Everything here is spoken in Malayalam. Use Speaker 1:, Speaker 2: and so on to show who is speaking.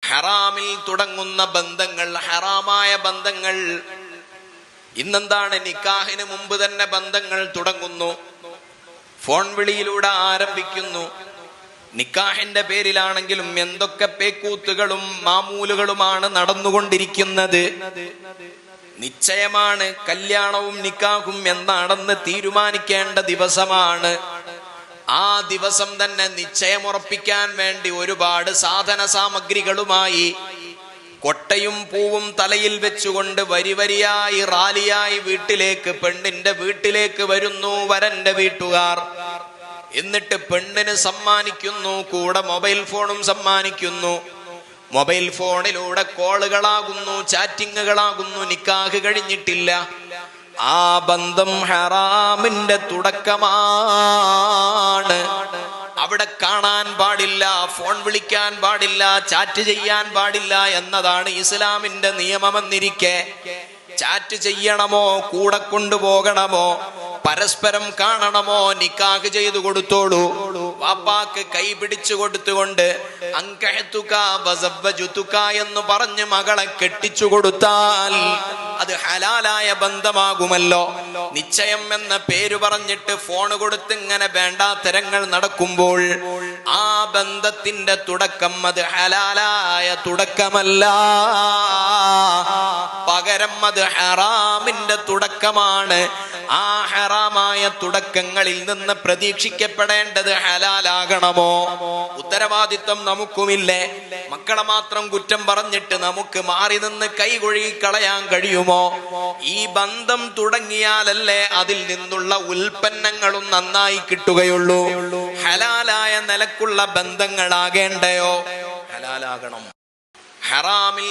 Speaker 1: ഹറാമിൽ തുടങ്ങുന്ന ബന്ധങ്ങൾ, ഹറാമായ ബന്ധങ്ങൾ. ഇന്നെന്താണ്? നിക്കാഹിന് മുമ്പ് തന്നെ ബന്ധങ്ങൾ തുടങ്ങുന്നു, ഫോൺ വിളിയിലൂടെ ആരംഭിക്കുന്നു. നിക്കാഹിന്റെ പേരിലാണെങ്കിലും എന്തൊക്കെ പേക്കൂത്തുകളും മാമൂലുകളുമാണ് നടന്നുകൊണ്ടിരിക്കുന്നത്. നിശ്ചയമാണ്, കല്യാണവും നിക്കാഹും എന്നാണെന്ന് തീരുമാനിക്കേണ്ട ദിവസമാണ്. ആ ദിവസം തന്നെ നിശ്ചയമുറപ്പിക്കാൻ വേണ്ടി ഒരുപാട് സാധന സാമഗ്രികളുമായി കൊട്ടയും പൂവും തലയിൽ വെച്ചുകൊണ്ട് വരി വരിയായി റാലിയായി വീട്ടിലേക്ക്, പെണ്ണിന്റെ വീട്ടിലേക്ക് വരുന്നു വരന്റെ വീട്ടുകാർ. എന്നിട്ട് പെണ്ണിന് സമ്മാനിക്കുന്നു, കൂടെ മൊബൈൽ ഫോണും സമ്മാനിക്കുന്നു. മൊബൈൽ ഫോണിലൂടെ കോളുകളാകുന്നു, ചാറ്റിങ്ങുകളാകുന്നു. നിക്കാഹ് കഴിഞ്ഞിട്ടില്ല. ആ ബന്ധം ഹറാമിന്റെ തുടക്കമാണ്. അവിടെ കാണാൻ പാടില്ല, ഫോൺ വിളിക്കാൻ പാടില്ല, ചാറ്റ് ചെയ്യാൻ പാടില്ല എന്നതാണ് ഇസ്ലാമിന്റെ നിയമമെന്നിരിക്കെ ചാറ്റ് ചെയ്യണമോ, കൂടെ കൊണ്ടുപോകണമോ, പരസ്പരം കാണണമോ? നിക്കാഹ് ചെയ്തു കൊടുത്തോളൂ. വാപ്പാക്ക് കൈ പിടിച്ചു കൊടുത്തുകൊണ്ട് അൻകഹ്തുക വസവ്വജുതുക എന്ന് പറഞ്ഞ് മകളെ കെട്ടിച്ചു കൊടുത്താൽ അത് ഹലാലായ ബന്ധമാകുമല്ലോ. നിശ്ചയം എന്ന പേര് പറഞ്ഞിട്ട് ഫോൺ കൊടുത്ത് ഇങ്ങനെ വേണ്ടാത്തരങ്ങൾ നടക്കുമ്പോൾ ആ ബന്ധത്തിന്റെ തുടക്കം അത് ഹലാലായ തുടക്കമല്ല, പകരം അത് ഹറാമിന്റെ തുടക്കമാണ്. ആ ഹറാമായ തുടക്കങ്ങളിൽ നിന്ന് പ്രതീക്ഷിക്കപ്പെടേണ്ടത് ഹലാലാകണമോ? ഉത്തരവാദിത്വം നമുക്കുമില്ലേ? മക്കളെ മാത്രം കുറ്റം പറഞ്ഞിട്ട് നമുക്ക് മാറി നിന്ന് കൈ കഴുകി കളയാൻ കഴിയുമോ? ഈ ബന്ധം തുടങ്ങിയാലല്ലേ അതിൽ നിന്നുള്ള ഉൽപ്പന്നങ്ങളും നന്നായി കിട്ടുകയുള്ളൂ. ഹലാലായ നിലക്കുള്ള ബന്ധങ്ങളാകേണ്ടയോ? ഹലാലാകണം. ഹറാമിൽ